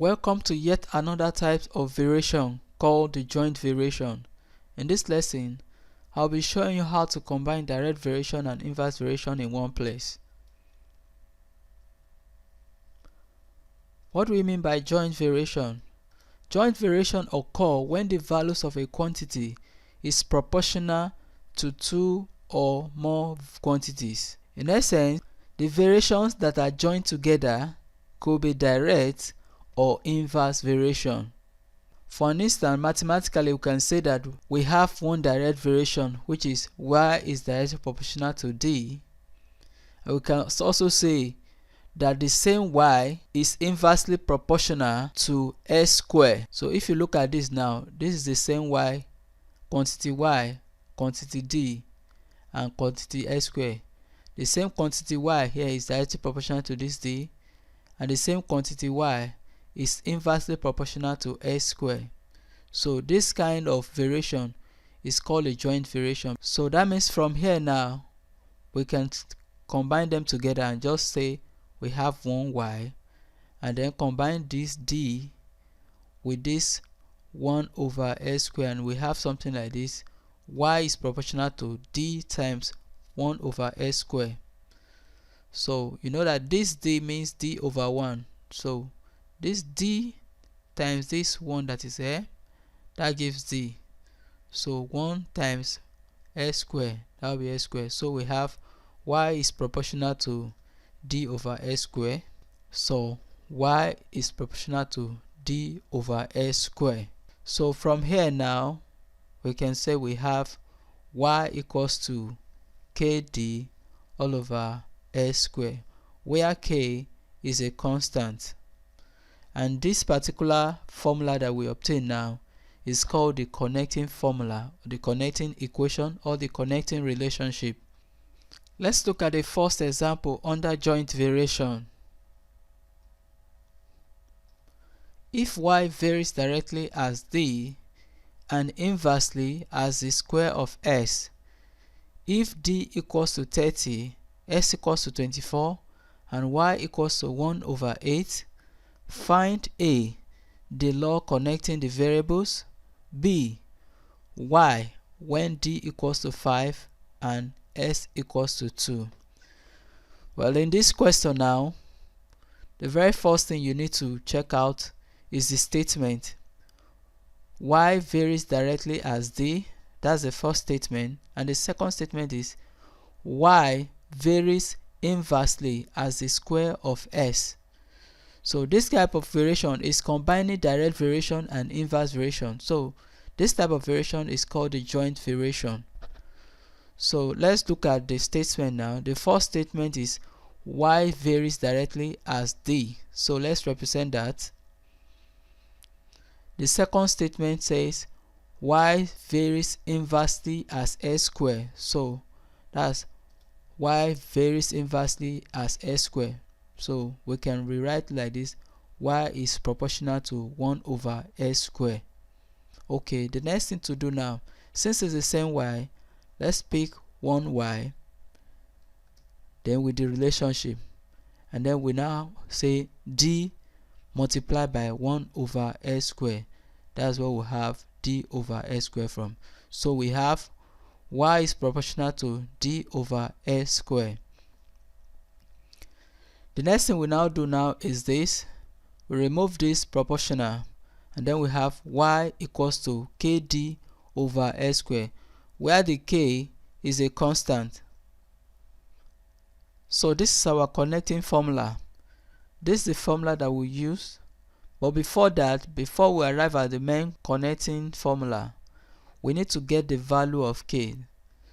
Welcome to yet another type of variation called the joint variation. In this lesson, I'll be showing you how to combine direct variation and inverse variation in one place. What do we mean by joint variation? Joint variation occurs when the values of a quantity is proportional to two or more quantities. In essence, the variations that are joined together could be direct or inverse variation. For instance, mathematically we can say that we have one direct variation, which is y is directly proportional to d. And we can also say that the same y is inversely proportional to s squared. So if you look at this now, this is the same y, quantity d, and quantity s squared. The same quantity y here is directly proportional to this d, and the same quantity y is inversely proportional to s squared. So this kind of variation is called a joint variation. So that means from here now we can combine them together and just say we have one y, and then combine this d with this 1 over s squared, and we have something like this: y is proportional to d times 1 over s squared. So you know that this d means d over 1. So this d times this 1 that is here, that gives d. So 1 times s squared, that will be s squared. So we have y is proportional to d over s squared. So y is proportional to d over s squared. So from here now we can say we have y equals to kd all over s squared, where k is a constant. And this particular formula that we obtain now is called the connecting formula, the connecting equation, or the connecting relationship. Let's look at the first example under joint variation. If y varies directly as d and inversely as the square of s, if d equals to 30, s equals to 24, and y equals to 1 over 8, find a, the law connecting the variables, b, y when d equals to 5 and s equals to 2. Well, in this question now, the very first thing you need to check out is the statement. Y varies directly as d, that's the first statement, and the second statement is y varies inversely as the square of s. So this type of variation is combining direct variation and inverse variation. So this type of variation is called the joint variation. So let's look at the statement now. The first statement is y varies directly as d. So let's represent that. The second statement says y varies inversely as s squared. So that's y varies inversely as s squared. So we can rewrite like this: y is proportional to 1 over s squared. Okay, the next thing to do now, since it's the same y, let's pick one y, then with the relationship, and then we now say d multiplied by 1 over s squared. That's what we have d over s squared from. So we have y is proportional to d over s squared. The next thing we now do now is this: we remove this proportional, and then we have y equals to kd over s squared, where the k is a constant. So this is our connecting formula. This is the formula that we use. But before that, before we arrive at the main connecting formula, we need to get the value of k.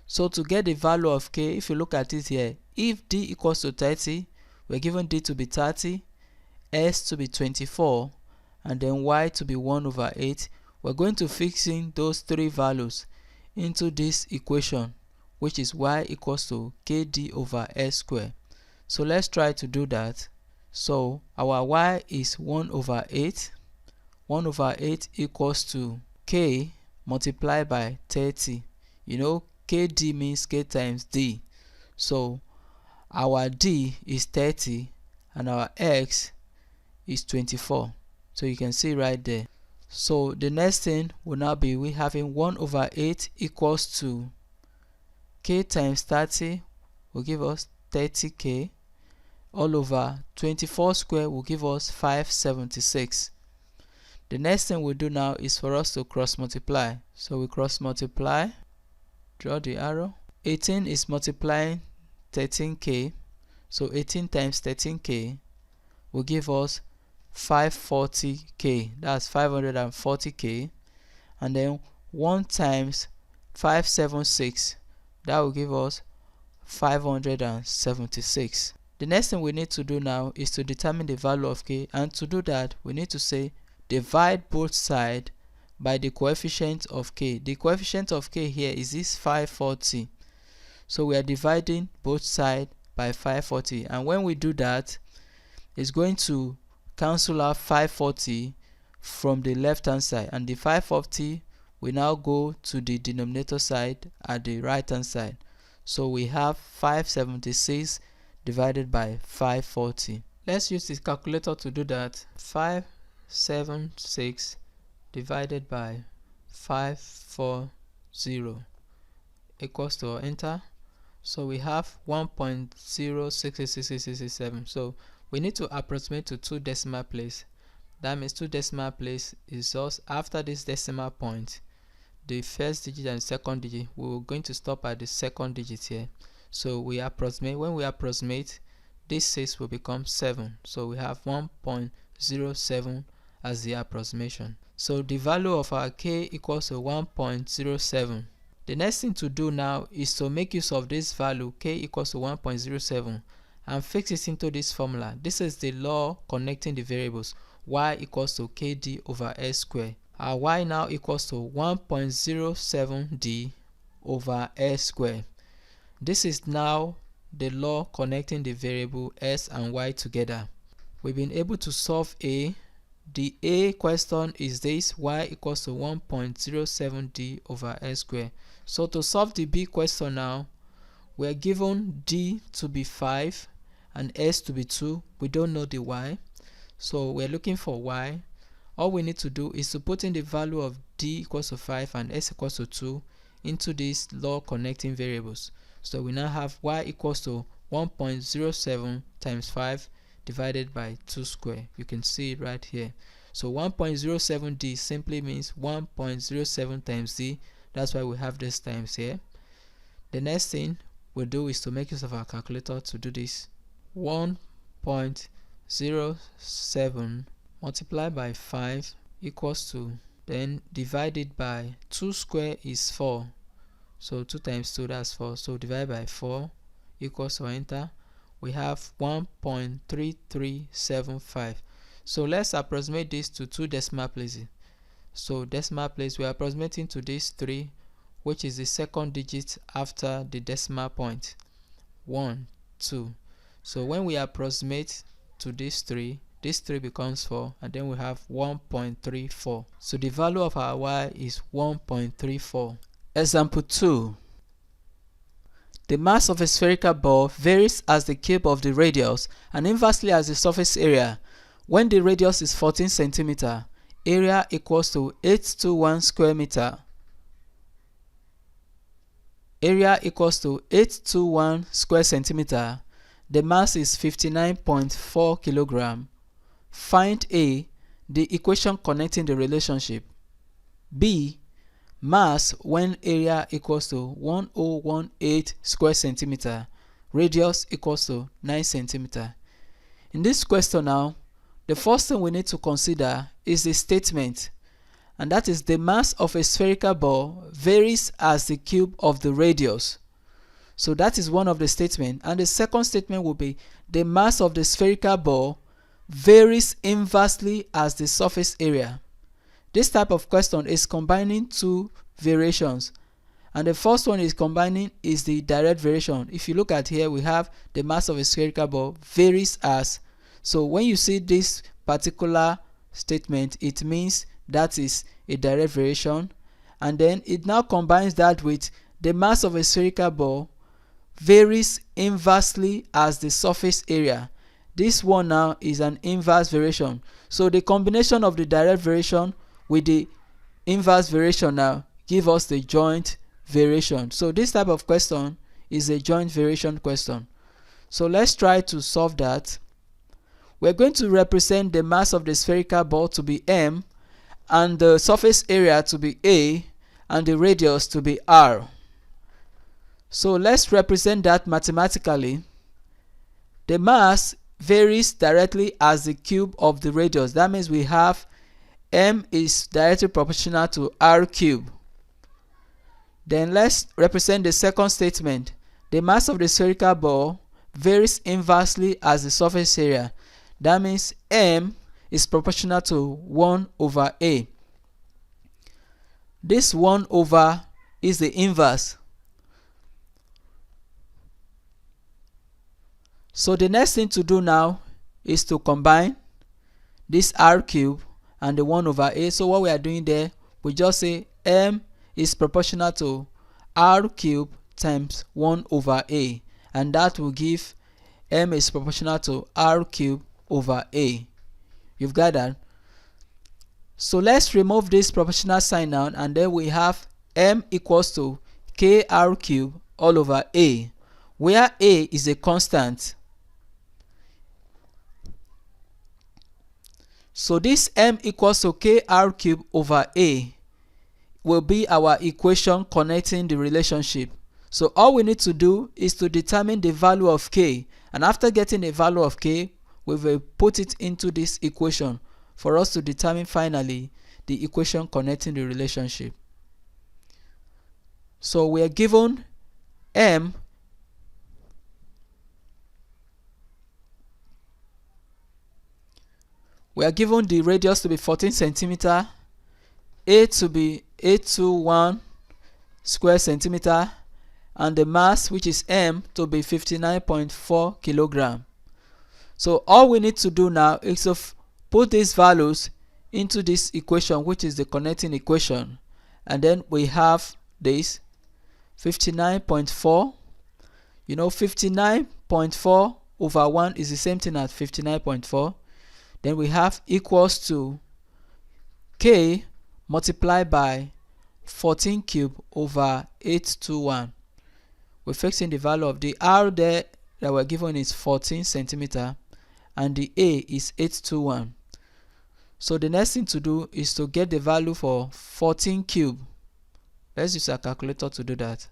So to get the value of k, if you look at it here, if d equals to 30, we're given d to be 30, s to be 24, and then y to be 1 over 8. We're going to fix in those three values into this equation, which is y equals to kd over s squared. So let's try to do that. So our y is 1 over 8. 1 over 8 equals to k multiplied by 30. You know, kd means k times d. So our d is 30 and our x is 24. So you can see right there. So the next thing will now be we having 1/8 equals to k times 30 will give us 30k, all over 24 square will give us 576. The next thing we'll do now is for us to cross multiply. So we cross multiply, draw the arrow. 18 is multiplying 13k, so 18 times 13k will give us 540k, that's 540k, and then 1 times 576, that will give us 576. The next thing we need to do now is to determine the value of k, and to do that we need to say divide both sides by the coefficient of k. The coefficient of k here is this 540, so we are dividing both sides by 540, and when we do that, it's going to cancel out 540 from the left hand side, and the 540 will now go to the denominator side at the right hand side. So we have 576 divided by 540. Let's use this calculator to do that. 576 divided by 540 equals to enter. So we have 1.066667. So we need to approximate to 2 decimal places. That means 2 decimal places is just after this decimal point, the first digit and second digit. We're going to stop at the second digit here. So we approximate. When we approximate, this 6 will become 7. So we have 1.07 as the approximation. So the value of our k equals to 1.07. The next thing to do now is to make use of this value k equals to 1.07 and fix it into this formula. This is the law connecting the variables. Y equals to kd over s squared. Our y now equals to 1.07d over s squared. This is now the law connecting the variable s and y together. We've been able to solve a. The a question is this: y equals to 1.07d over s squared. So to solve the b question now, we are given d to be 5 and s to be 2. We don't know the y, so we're looking for y. All we need to do is to put in the value of d equals to 5 and s equals to 2 into these law connecting variables. So we now have y equals to 1.07 times 5 divided by 2 square. You can see it right here. So 1.07d simply means 1.07 times d. That's why we have this times here. The next thing we'll do is to make use of our calculator to do this. 1.07 multiplied by 5 equals to, then divided by 2 square is 4. So 2 times 2, that's 4. So divide by 4 equals to enter. We have 1.3375. So let's approximate this to 2 decimal places. So decimal place, we are approximating to this 3, which is the second digit after the decimal point. 1, 2. So when we approximate to this 3 becomes 4, and then we have 1.34. So the value of our y is 1.34. Example 2. The mass of a spherical ball varies as the cube of the radius and inversely as the surface area. When the radius is 14 cm, area equals to 821 square meter. Area equals to 821 square centimeter. The mass is 59.4 kg. Find A, the equation connecting the relationship. B, mass when area equals to 1018 square centimeter, radius equals to 9 centimeter. In this question now, the first thing we need to consider is the statement, and that is the mass of a spherical ball varies as the cube of the radius. So that is one of the statements, and the second statement will be the mass of the spherical ball varies inversely as the surface area. This type of question is combining two variations, and the first one is combining is the direct variation. If you look at here, we have the mass of a spherical ball varies as. So when you see this particular statement, it means that is a direct variation, and then it now combines that with the mass of a spherical ball varies inversely as the surface area. this one now is an inverse variation. So the combination of the direct variation with the inverse variation now give us the joint variation. So this type of question is a joint variation question. So let's try to solve that. We're going to represent the mass of the spherical ball to be m, and the surface area to be a, and the radius to be r. So let's represent that mathematically. The mass varies directly as the cube of the radius. That means we have m is directly proportional to r cube. Then let's represent the second statement. The mass of the spherical ball varies inversely as the surface area. That means m is proportional to 1 over a. This 1 over is the inverse. So the next thing to do now is to combine this r cube and the 1 over a. So what we are doing there, we just say m is proportional to r cube times 1 over a, and that will give m is proportional to r cube over a. You've got that? So let's remove this proportional sign now, and then we have m equals to kr cube all over a, where a is a constant. So this m equals to kr cube over a will be our equation connecting the relationship. So all we need to do is to determine the value of k, and after getting the value of k, we will put it into this equation for us to determine finally the equation connecting the relationship. So we are given m we are given the radius to be 14 centimeter, a to be 821 square centimeter, and the mass, which is m, to be 59.4 kilogram. So all we need to do now is to put these values into this equation, which is the connecting equation, and then we have this 59.4. 59.4 over 1 is the same thing as 59.4. Then we have equals to k multiplied by 14 cube over 821. We're fixing the value of the r there that we're given is 14 centimeter, and the a is 821. So the next thing to do is to get the value for 14 cube. Let's use a calculator to do that.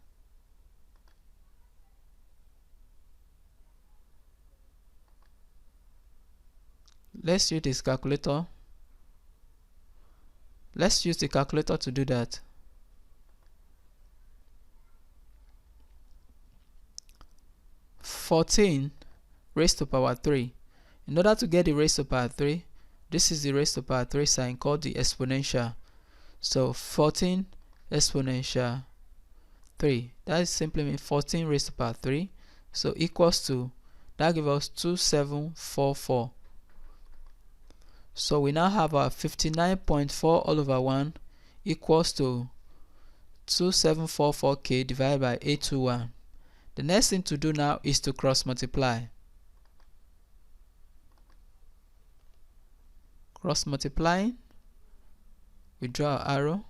Let's use this calculator. Let's use the calculator to do that. (14 raised to power 3). In order to get the raised to power 3, this is the raised to power 3 sign called the exponential. So 14 exponential 3. That is simply mean 14 raised to power 3. So equals to, that gives us 2744. So we now have our 59.4 all over 1 equals to 2744k divided by 821. The next thing to do now is to cross multiply. Cross multiplying, we draw our arrow.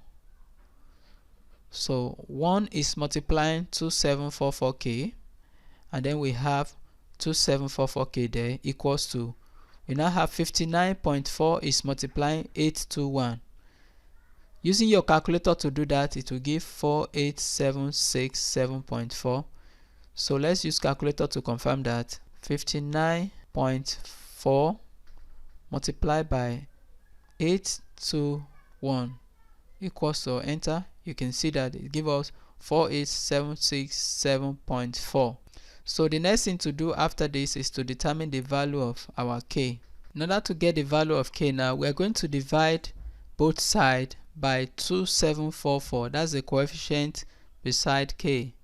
So 1 is multiplying 2744k, and then we have 2744k there equals to, we now have 59.4 is multiplying 821. Using your calculator to do that, it will give 48767.4. So let's use calculator to confirm that. 59.4 multiplied by 821 equals to, enter. You can see that it gives us 48767.4. So the next thing to do after this is to determine the value of our k. In order to get the value of k now, we are going to divide both sides by 2744. That's the coefficient beside k.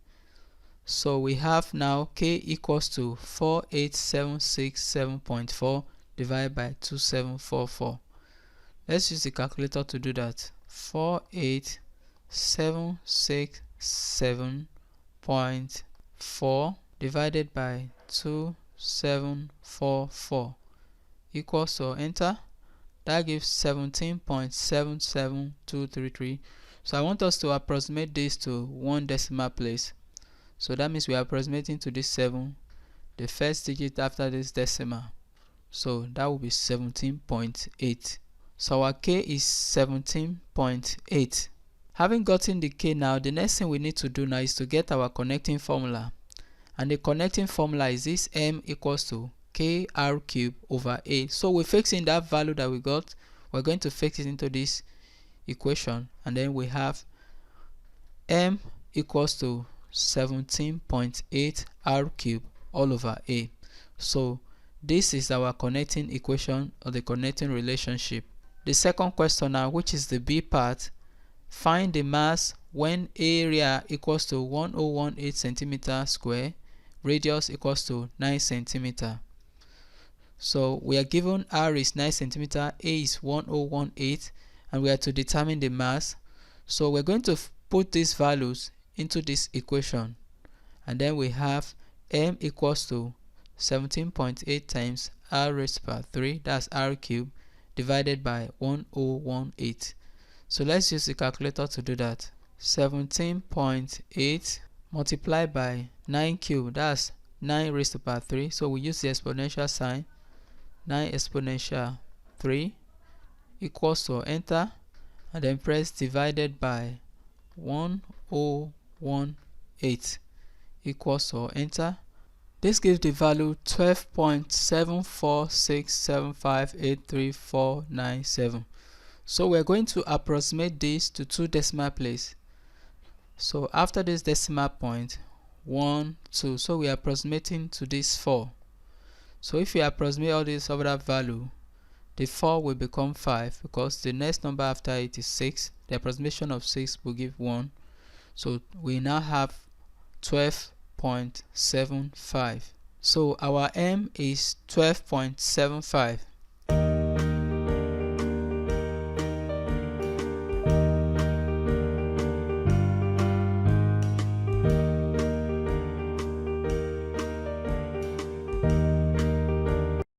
So we have now k equals to 48767.4 divided by 2744. Let's use the calculator to do that. 48767.4 divided by 2744 744 equals to enter. That gives 17.77233. So I want us to approximate this to one decimal place. So that means we are approximating to this 7, the first digit after this decimal. So that will be 17.8. So our k is 17.8. Having gotten the k now, the next thing we need to do now is to get our connecting formula. And the connecting formula is this: m equals to kr cubed over a. So we're fixing that value that we got. We're going to fix it into this equation, and then we have m equals to 17.8 r cubed all over a. So this is our connecting equation, or the connecting relationship. The second question now, which is the b part: find the mass when area equals to 1018 centimeter square, radius equals to 9 centimeter. So we are given r is 9 centimeter, a is 1018, and we are to determine the mass. So we're going to put these values into this equation, and then we have m equals to 17.8 times r raised to power 3, that's r cubed, divided by 1018. So let's use the calculator to do that. 17.8 multiplied by 9 cubed, that's 9 raised to power 3. So we use the exponential sign. 9 exponential 3 equals to enter, and then press divided by 1018 equals to enter. This gives the value 12.746758347. So we're going to approximate this to two decimal places. So after this decimal point, 1, 2, so we are approximating to this 4. So if you approximate all this over that value, the 4 will become 5, because the next number after it is 6. The approximation of 6 will give 1. So we now have 12.75. So our m is 12.75.